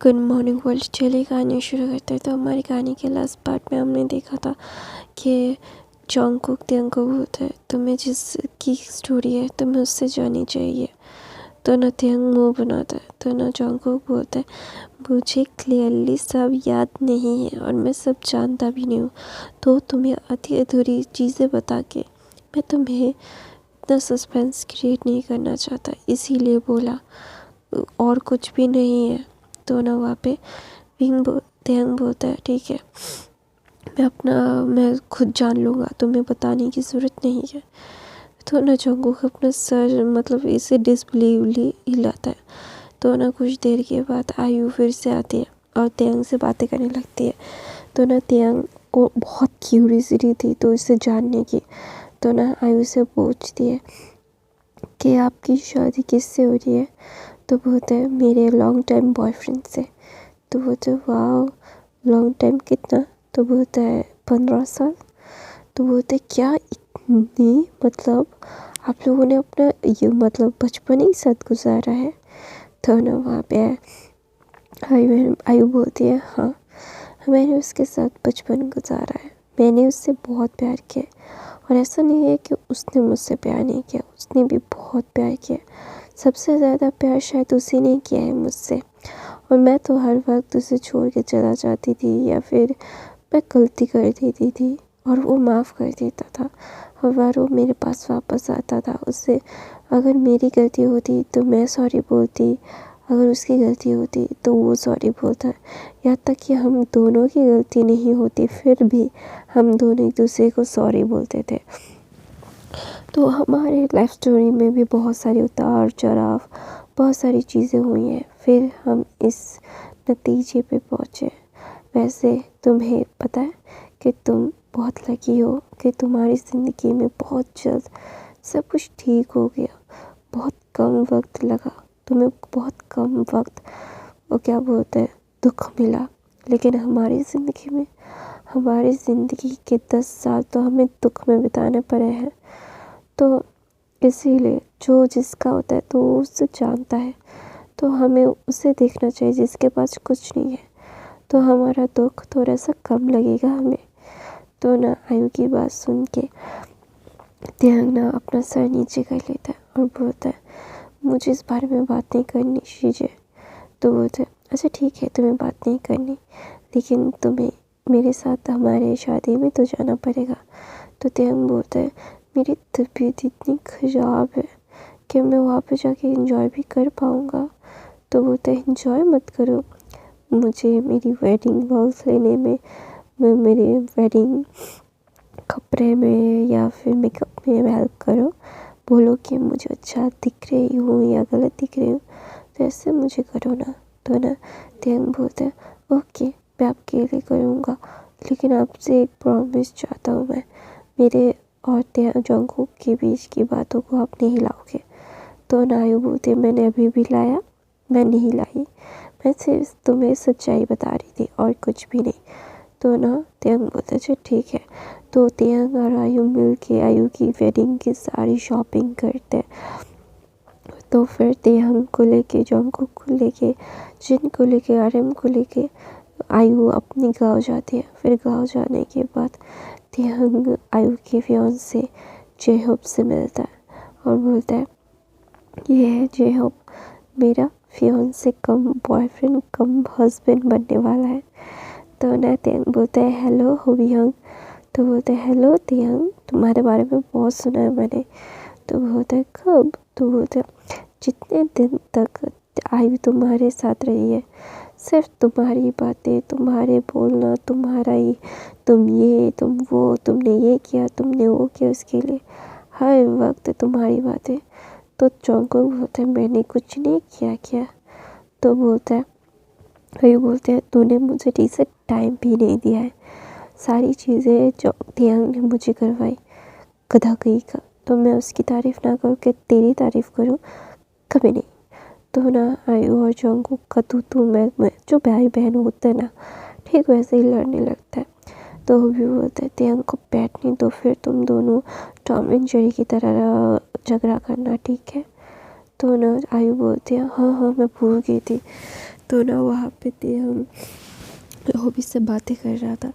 Good morning world. चलिए कहानी शुरू करते हैं। तो हमारी कहानी के लास्ट पार्ट में हमने देखा था कि जंगकुक त्यंग को बोलता है तुम्हें जिसकी स्टोरी है तुम्हें उससे जानी चाहिए। तो न त्यंग मुँह बनाता है तो न जंगकुक बोलता है मुझे क्लियरली सब याद नहीं है और मैं सब जानता भी नहीं हूँ, तो तुम्हें आधी अधूरी चीज़ें बता के मैं तुम्हें इतना सस्पेंस क्रिएट नहीं करना चाहता, इसीलिए बोला, और कुछ भी नहीं है। तो ना वहाँ पे त्यंग बोलता है ठीक है, मैं खुद जान लूँगा, तुम्हें बताने की ज़रूरत नहीं है। तो ना जंगकुक अपना सर मतलब इसे डिसबिलीवली हिलाता है। तो ना कुछ देर के बाद आयु फिर से आती है और त्यंग से बातें करने लगती है। तो ना त्यंग को बहुत क्यूरियोसिटी थी तो इसे जानने की। तो ना आयु से पूछती है कि आपकी शादी किससे हो रही है। तो बोलते हैं मेरे लॉन्ग टाइम बॉयफ्रेंड से। तो बोलते वाह लॉन्ग टाइम कितना। तो बोलता है 15 साल। तो बोलते क्या इतनी, मतलब आप लोगों ने अपना ये मतलब बचपन ही साथ गुजारा है। तो ना वहाँ पे आयु बोलती है हाँ मैंने उसके साथ बचपन गुजारा है, मैंने उससे बहुत प्यार किया और ऐसा नहीं है कि उसने मुझसे प्यार नहीं किया, उसने भी बहुत प्यार किया। सबसे ज़्यादा प्यार शायद उसी ने किया है मुझसे, और मैं तो हर वक्त उसे छोड़ के चला जाती थी या फिर मैं गलती कर देती थी और वो माफ़ कर देता था। हर बार वो मेरे पास वापस आता था। उससे अगर मेरी गलती होती तो मैं सॉरी बोलती, अगर उसकी गलती होती तो वो सॉरी बोलता। यहाँ तक कि हम दोनों की गलती नहीं होती फिर भी हम दोनों एक दूसरे को सॉरी बोलते थे। तो हमारे लाइफ स्टोरी में भी बहुत सारे उतार चढ़ाव, बहुत सारी चीज़ें हुई हैं, फिर हम इस नतीजे पे पहुँचे। वैसे तुम्हें पता है कि तुम बहुत लकी हो कि तुम्हारी ज़िंदगी में बहुत जल्द सब कुछ ठीक हो गया। बहुत कम वक्त लगा, तुम्हें बहुत कम वक्त वो क्या बोलते हैं दुख मिला, लेकिन हमारी ज़िंदगी के 10 साल तो हमें दुख में बिताने पड़े हैं। तो इसीलिए जो जिसका होता है तो वो उससे जानता है, तो हमें उसे देखना चाहिए जिसके पास कुछ नहीं है, तो हमारा दुख थोड़ा सा कम लगेगा हमें। तो ना आयु की बात सुन के त्यंग ना अपना सर नीचे कर लेता है और बोलता है मुझे इस बारे में बात नहीं करनी शीजिए। तो बोलता है अच्छा ठीक है तुम्हें बात नहीं करनी, लेकिन तुम्हें मेरे साथ हमारे शादी में तो जाना पड़ेगा। तो त्यंग बोलता है मेरी तबीयत इतनी ख़राब है कि मैं वहाँ पे जाके एंजॉय भी कर पाऊँगा। तो बोलता है एंजॉय मत करो, मुझे मेरी वेडिंग वॉल्स लेने में, मेरे वेडिंग कपड़े में या फिर मेकअप में हेल्प करो, बोलो कि मुझे अच्छा दिख रही हूँ या गलत दिख रही हूँ, तो ऐसे मुझे करो ना। तो ना त्यंग बोलता है ओके मैं आपके लिए करूँगा, लेकिन आपसे एक प्रॉमिस चाहता हूँ मैं, मेरे और जंगकुक के बीच की बातों को आप नहीं लाओगे। तो ना आयु बोलते मैंने अभी भी लाया, मैं नहीं लाई, मैं सिर्फ तुम्हें सच्चाई बता रही थी और कुछ भी नहीं। तो ना त्यंग बोलता अच्छा ठीक है। तो त्यंग और आयु मिल के आयु की वेडिंग की सारी शॉपिंग करते हैं। तो फिर त्यंग को लेके जंगकुक को लेके जिन को लेके आर्यन को लेके आयु अपनी गाँव जाती है। फिर गाँव जाने के बाद त्यंग आयु के फियांसे जेहोब से मिलता है और बोलता है ये है जेहोब, मेरा फियांसे कम बॉयफ्रेंड कम हस्बैंड बनने वाला है। तो ना त्यंग बोलता है हेलो होबियंग। तो बोलते हैं हेलो त्यंग, तुम्हारे बारे में बहुत सुना है मैंने। तो बोलता है कब। तो बोलते हैं जितने दिन तक आयु तुम्हारे साथ रही है, सिर्फ तुम्हारी बातें, तुम्हारे बोलना, तुम्हारा ही, तुम ये तुम वो, तुमने ये किया तुमने वो किया, उसके लिए हर वक्त तुम्हारी बातें। तो जंगकुक बोलता है मैंने कुछ नहीं किया। तो बोलता है आयु बोलते हैं तूने मुझे ठीक से टाइम भी नहीं दिया है, सारी चीज़ें जो त्यंग ने मुझे करवाई गधा कहीं का, तो मैं उसकी तारीफ़ ना करूँ कि तेरी तारीफ़ करूँ, कभी नहीं। तो ना आयु और जंगकुक का तू मैं जो भाई बहन होते हैं ना, ठीक वैसे ही लड़ने लगता है। तो वो भी बोलता है त्यंग को बैठने तो फिर तुम दोनों टॉम एंड जेरी की तरह झगड़ा करना, ठीक है। तो ना आयु बोलती है हाँ मैं भूल गई थी। तो ना वहाँ पे हम हॉबी से बातें कर रहा था।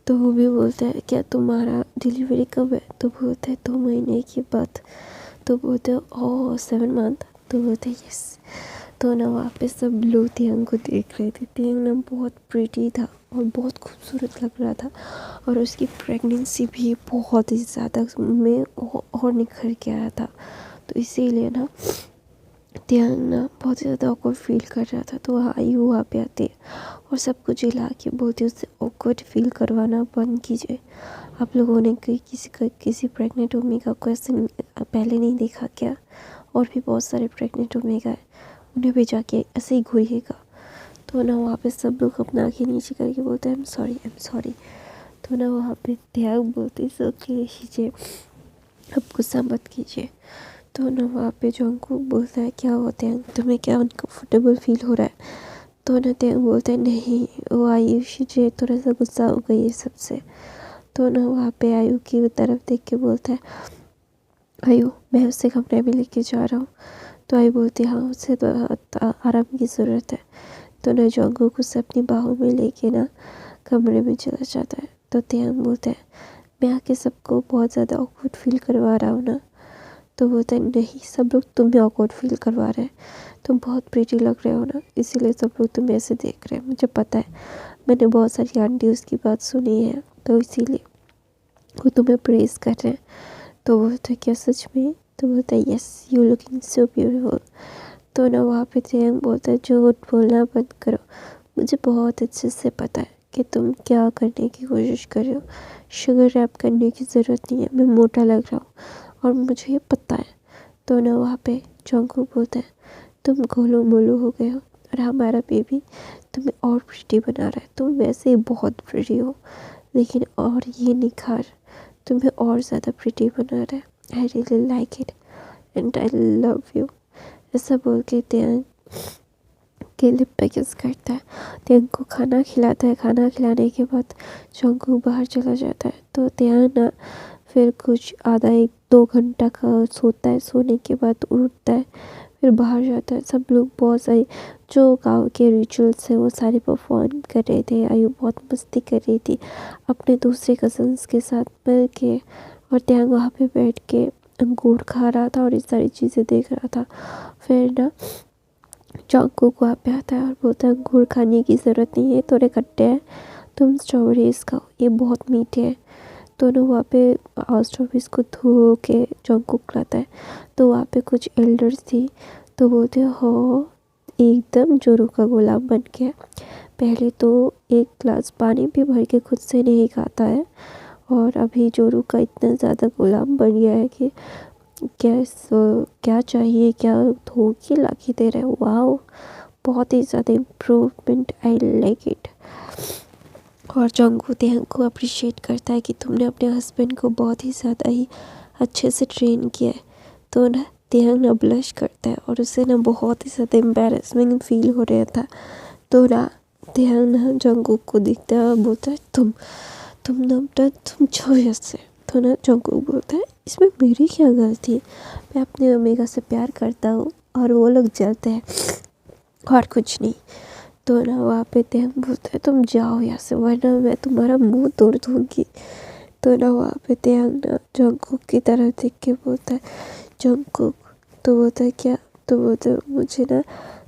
तो वो भी बोलता है क्या तुम्हारा डिलीवरी कब है? तो बोलते हैं 2 महीने के बाद। तो बोलते हैं ओह 7 मंथ। तो बोलते हैं यस। तो ना वहाँ पे सब लोग तियांग को देख रहे थे। तियांग ना बहुत प्रिटी था और बहुत खूबसूरत लग रहा था, और उसकी प्रेगनेंसी भी बहुत ही ज़्यादा में और निखर के आया था। तो इसीलिए ना तियांग ना बहुत ज़्यादा ऑकवर्ड फील कर रहा था। तो आयु वहाँ पे आती है और सब कुछ हिला के बोलती है उससे ऑकवर्ड फील करवाना बंद कीजिए। आप लोगों ने किसी प्रेग्नेंट ओमेगा को ऐसे पहले नहीं देखा क्या? और भी बहुत सारे प्रेग्नेंट ओमेगा है, उन्हें भी जाके ऐसे ही घूरिएगा। तो ना वहाँ पे सब लोग अपना आँखें नीचे करके बोलते हैं आई एम सॉरी। तो ना वहाँ पे त्याग बोलते ओके कीजिए, अब गुस्सा मत कीजिए। तो ना वहाँ पे जंगकुक बोलता है क्या होते हैं तुम्हें, क्या अनकम्फर्टेबल फील हो रहा है? तो ना त्याग बोलता है नहीं, वो आयु शीजिए थोड़ा सा गुस्सा हो गई है सबसे। तो ना वहाँ पे आयु की तरफ देख के बोलता है आयु मैं उसे कमरे में लेके जा रहा हूँ। तो आयु बोलती है हाँ उसे तो आराम की ज़रूरत है। तो ना जंगकुक उसे अपनी बाहों में लेके ना कमरे में चला जाता है। तो त्याग बोलता है मैं आके सबको बहुत ज़्यादा ऑकवर्ड फील करवा रहा हूँ ना? तो बोलता है नहीं, सब लोग तुम्हें ऑकवर्ड फील करवा रहे हैं, तुम बहुत प्रीटी लग रहे हो ना, इसीलिए सब लोग तुम्हें ऐसे देख रहे हैं। मुझे पता है, मैंने बहुत सारी आंटीज़ की बात सुनी है, तो इसीलिए वो तुम्हें प्रेज़ कर रहे हैं। तो बोलता है क्या सच में? तो बोलता है yes you looking so beautiful. तो ना वहाँ पे जैंग बोलता है झूठ बोलना बंद करो, मुझे बहुत अच्छे से पता है कि तुम क्या करने की कोशिश कर रहे हो। शुगर रैप करने की ज़रूरत नहीं है, मैं मोटा लग रहा हूँ और मुझे ये पता है। तो ना वहाँ पे जंगकुक बोलता है तुम गोलू मोलू हो गए हो और हमारा बेबी तुम्हें और प्रिटी बना रहा है। तुम वैसे ही बहुत प्रिटी हो, लेकिन और ये निखार तुम्हें और ज़्यादा प्रिटी बना रहा है। I really like it and I love you. ऐसा बोल के त्याग के लिप पे किस करता है, त्याग को खाना खिलाता है। खाना खिलाने के बाद जंगकुक बाहर चला जाता है। तो त्याग ना फिर कुछ आधा 1-2 घंटा का सोता है। सोने के बाद उठता है, फिर बाहर जाता है। सब लोग बहुत सारी जो गाँव के रिचुअल्स है वो सारे परफॉर्म कर रहे थे। आयु बहुत मस्ती कर रही थी अपने दूसरे कज़न्स के साथ मिल के, और त्याग वहाँ पे बैठ के अंगूर खा रहा था और ये सारी चीज़ें देख रहा था। फिर ना जंगकुक वहाँ पे आता है और बोलता है अंगूर खाने की ज़रूरत नहीं है, थोड़े खट्टे हैं, तुम स्ट्रॉबेरीज खाओ, ये बहुत मीठे हैं। तो ना वहाँ पे स्ट्रॉबेरीज को धो के जंगकुक लाता है। तो वहाँ पे कुछ एल्डर्स थी, तो बोलते हो एकदम जोरू का गुलाम बन गया। पहले तो 1 ग्लास पानी भी भर के खुद से नहीं खाता है, और अभी जोरू का इतना ज़्यादा गुलाम बन गया है कि क्या चाहिए क्या धो के ला के दे रहे हैं। वाओ, बहुत ही ज़्यादा इम्प्रूवमेंट, आई लाइक इट। और जंगकुक त्याग को अप्रिशिएट करता है कि तुमने अपने हस्बैंड को बहुत ही ज़्यादा ही अच्छे से ट्रेन किया है। तो ना त्याग ना ब्लश करता है और उसे ना बहुत ही ज़्यादा एम्बेरसमेंट फील हो रहा था। तो ना त्याग ना जंगकुक को दिखता है और बोलता है तुम जाओ यहाँ से। तो ना जंगकुक बोलता है इसमें मेरी क्या गलती है, मैं अपने ओमेगा से प्यार करता हूँ और वो लोग जलते हैं और कुछ नहीं। तो ना वहाँ पे त्याग बोलता है तुम जाओ यहाँ से वरना मैं तुम्हारा मुंह तोड़ दूँगी। तो ना वहाँ पे त्याग ना जंगकुक की तरफ देख के बोलता है जंगकुक। तो बोलता है क्या? तो बोलता है मुझे ना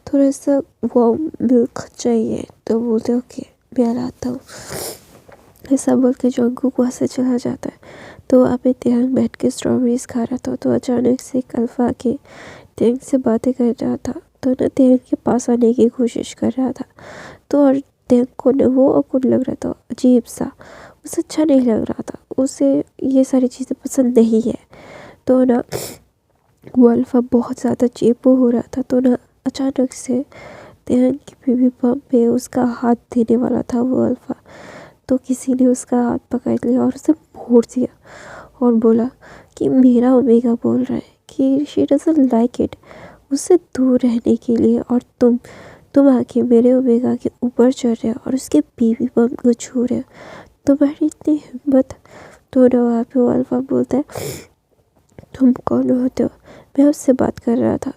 थोड़ा सा वार्म मिल्क चाहिए। तो बोलते ओके मैं लाता हूँ। ऐसा बोल के जंगकुक वहाँ से चला जाता है। तो वहाँ पे त्याग बैठ के स्ट्रॉबेरीज खा रहा था। तो अचानक से एक अल्फा के त्याग से बातें कर रहा था। तो ना त्याग के पास आने की कोशिश कर रहा था। तो और त्याग को ना वो अकुल लग रहा था, अजीब सा, उसे अच्छा नहीं लग रहा था, उसे ये सारी चीज़ें पसंद नहीं है। तो ना वो अल्फा बहुत ज़्यादा चेपू हो रहा था। तो ना अचानक से त्याग की बेबी बम पे उसका हाथ देने वाला था वो अल्फा। तो किसी ने उसका हाथ पकड़ लिया और उसे मोड़ दिया और बोला कि मेरा ओमेगा बोल रहा है कि शी डजंट लाइक इट, उससे दूर रहने के लिए, और तुम आके मेरे ओमेगा के ऊपर चढ़ रहे हो और उसके बेबी बम को छू रहे हो, तुम्हारी इतनी हिम्मत। तो ना वहाँ पे वो अल्फा बोलता है तुम कौन होते हो? मैं उससे बात कर रहा था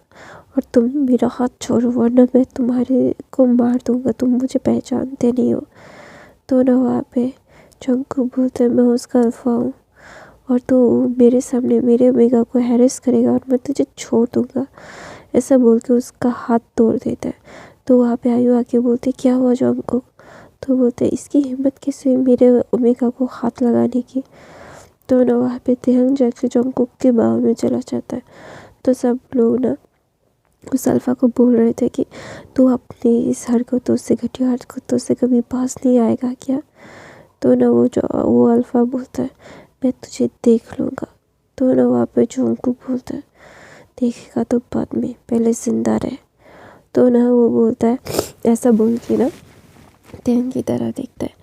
और तुम मेरा हाथ छोड़ो वरना मैं तुम्हारे को मार दूँगा, तुम मुझे पहचानते नहीं हो। तो ना वहाँ पे जंगकुक बोलता है मैं उसका अल्फा हूँ और तू मेरे सामने मेरे ओमेगा को हैरेस करेगा और मैं तुझे छोड़ दूँगा, ऐसा बोल के उसका हाथ तोड़ देता है। तो वहाँ पे आयु आके बोलते क्या हुआ जंगकुक? तो बोलते इसकी हिम्मत कैसे हुई मेरे ओमेगा को हाथ लगाने की। तो ना वहाँ पे तेहंग जाके जंगकुक के बाह में चला जाता है। तो सब लोग ना उस अल्फा को बोल रहे थे कि तू अपनी इस हरकतों से, घटिया हरकतों से कभी पास नहीं आएगा क्या। तो ना वो अल्फा बोलता है मैं तुझे देख लूँगा। तो ना वहाँ पे जंगकुक बोलता है देखेगा तो बाद में, पहले जिंदा रहे। तो ना वो बोलता है, ऐसा बोल के ना तेहंग की तरह देखता है।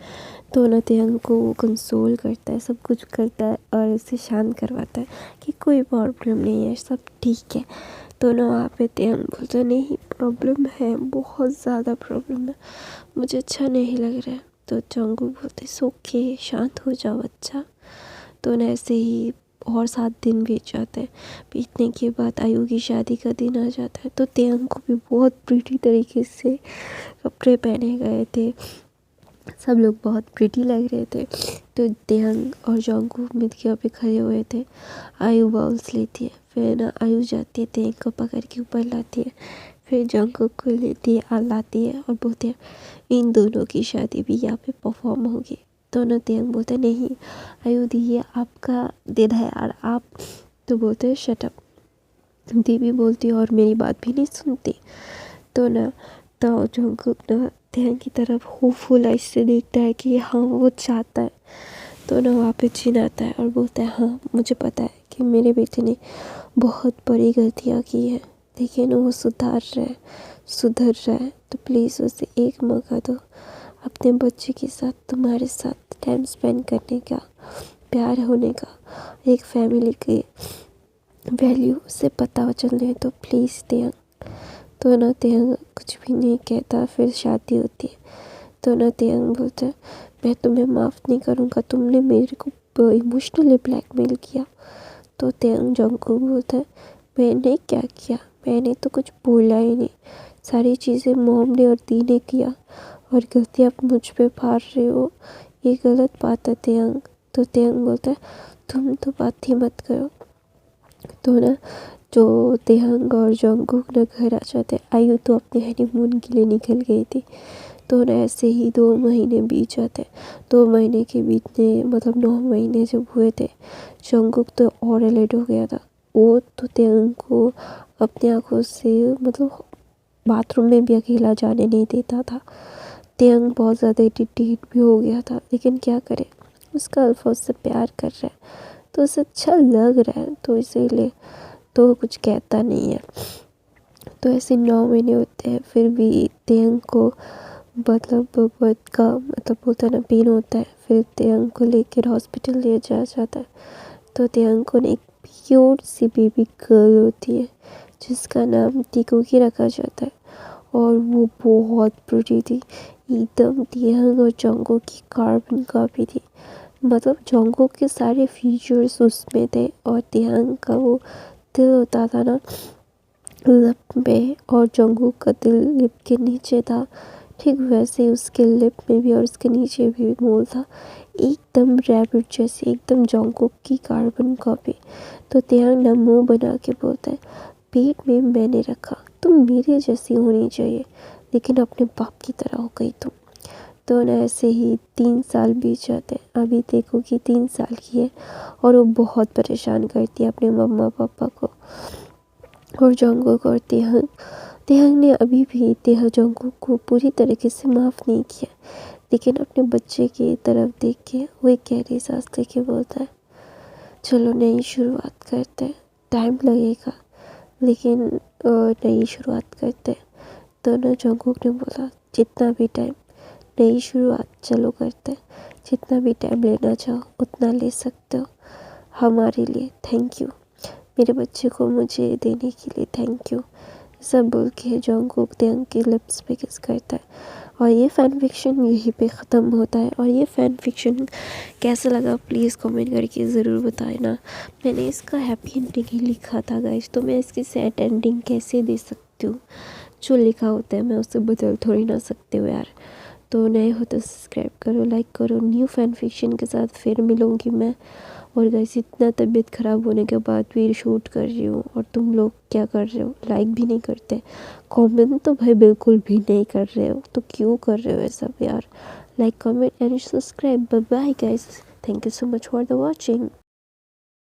तो ना तेहंग को वो कंसोल करता है, सब कुछ करता है और उसे शांत करवाता है कि कोई प्रॉब्लम नहीं है, सब ठीक है। तो ना वहाँ पे तेहंग बोलता है नहीं प्रॉब्लम है, बहुत ज़्यादा प्रॉब्लम है, मुझे अच्छा नहीं लग रहा है। तो जंगकुक बोलते ओके शांत हो जाओ बच्चा। तो ना ऐसे ही और 7 दिन बीत जाते हैं। बीतने के बाद आयु की शादी का दिन आ जाता है। तो तेहंग को भी बहुत प्रीटी तरीके से कपड़े पहने गए थे, सब लोग बहुत प्रीटी लग रहे थे। तो तेहंग और जंगकुक मिलके पे खड़े हुए थे। आयु बॉल्स लेती है, फिर ना आयु जाती है तेहंग को पकड़ के ऊपर लाती है, फिर जंगकुक को लेती है लाती है और बोलते हैं इन दोनों की शादी भी यहाँ पे परफॉर्म होगी। तो ना तेहंग बोलते हैं नहीं आयु दी ये आपका दिन है यार आप। तो बोलते हैं शट अप। दी भी बोलती है और मेरी बात भी नहीं सुनती। तो ना तो जंगकुक ना तेहंग की तरफ होपफुल आइज से देखता है कि हाँ वो चाहता है। तो ना वहाँ पे जिन आता है और बोलता है हाँ मुझे पता है कि मेरे बेटे ने बहुत बड़ी गलतियाँ की है, लेकिन वो सुधर रहा है। तो प्लीज़ उसे एक मौका दो अपने बच्चे के साथ, तुम्हारे साथ टाइम स्पेंड करने का, प्यार होने का, एक फैमिली के वैल्यू उसे पता चलने तो प्लीज़ तेहंग। तो ना तेहंग कुछ भी नहीं कहता। फिर शादी होती है। तो ना तेहंग बोलता है मैं तुम्हें माफ़ नहीं करूँगा, तुमने मेरे को इमोशनली ब्लैकमेल किया। तो तेहंग जंगकुक बोलता है मैंने क्या किया, मैंने तो कुछ बोला ही नहीं, सारी चीज़ें मॉम ने और दी ने किया और गलती आप मुझ पे फाड़ रहे हो, ये गलत बात है तेहंग। तो तेहंग बोलता है तुम तो बात ही मत करो। तो ना जो तेहंग और जंगकुक ना घर आ जाते हैं। आयु तो अपने हनीमून के लिए निकल गई थी। तो ना ऐसे ही 2 महीने बीत जाते हैं। 2 महीने के बीतने मतलब 9 महीने जब हुए थे, जंगकुक तो और लेट हो गया था। वो तो तेहंग को अपनी आंखों से मतलब बाथरूम में भी अकेला जाने नहीं देता था। तेहंग बहुत ज़्यादा इरिटेट भी हो गया था, लेकिन क्या करे, उसका अल्फा उससे प्यार कर रहा है तो उसे अच्छा लग रहा है, तो इसीलिए तो कुछ कहता नहीं है। तो ऐसे 9 महीने होते हैं, फिर भी तेहंग को मतलब बर्थ का मतलब होता है ना पेन होता है। फिर तेहंग को लेकर हॉस्पिटल ले जाया जाता है। तो तेहंग को एक क्यूट सी बेबी गर्ल होती है जिसका नाम टिकुकी रखा जाता है और वो बहुत प्रिटी थी, एकदम तेहंग और जंगकुक की कार्बन कॉपी थी। मतलब जंगकुक के सारे फीचर्स उसमें थे और तेहंग का वो दिल होता था ना लिप में और जंगकुक का दिल लिप के नीचे था, ठीक वैसे ही उसके लिप में भी और उसके नीचे भी मोल था, एकदम रैबिट जैसी, एकदम जंगकुक की कार्बन कॉपी। तो तेहंग ना मुंह बना के बोलता है पेट में मैंने रखा, तुम मेरे जैसी होनी चाहिए, लेकिन अपने बाप की तरह हो गई तुम। तो ना ऐसे ही 3 साल बीत जाते हैं। अभी देखो कि 3 साल की है और वो बहुत परेशान करती है अपने मम्मा पापा को और जंगकुक और तेहंग। तेहंग ने अभी भी जंगकुक को पूरी तरीके से माफ़ नहीं किया, लेकिन अपने बच्चे की तरफ देख के वो एक गहरी सांस लेके बोलता है चलो नई शुरुआत करते हैं, टाइम लगेगा लेकिन नई शुरुआत करते हैं। तो ना जंगकुक ने बोला जितना भी टाइम, नई शुरुआत चलो करते हैं, जितना भी टाइम लेना चाहो उतना ले सकते हो, हमारे लिए थैंक यू, मेरे बच्चे को मुझे देने के लिए थैंक यू, सब बोल के जंगकुक त्यांग की लिप्स पे किस करता है और ये फ़ैन फिक्शन यहीं पे ख़त्म होता है। और ये फ़ैन फिक्शन कैसा लगा प्लीज़ कमेंट करके ज़रूर बताए ना। मैंने इसका हैप्पी एंडिंग ही लिखा था गाइस, तो मैं इसकी सैड एंडिंग कैसे दे सकती हूँ। जो लिखा होता है मैं उससे बदल थोड़ी ना सकती हूँ यार। तो नए हो तो सब्सक्राइब करो, लाइक करो। न्यू फ़ैन फिक्शन के साथ फिर मिलूँगी मैं। और गाइस इतना तबीयत ख़राब होने के बाद भी शूट कर रही हूँ और तुम लोग क्या कर रहे हो, लाइक भी नहीं करते, कमेंट तो भाई बिल्कुल भी नहीं कर रहे हो, तो क्यों कर रहे हो ये सब यार। Like comment and subscribe. Bye bye guys, thank you so much for the watching.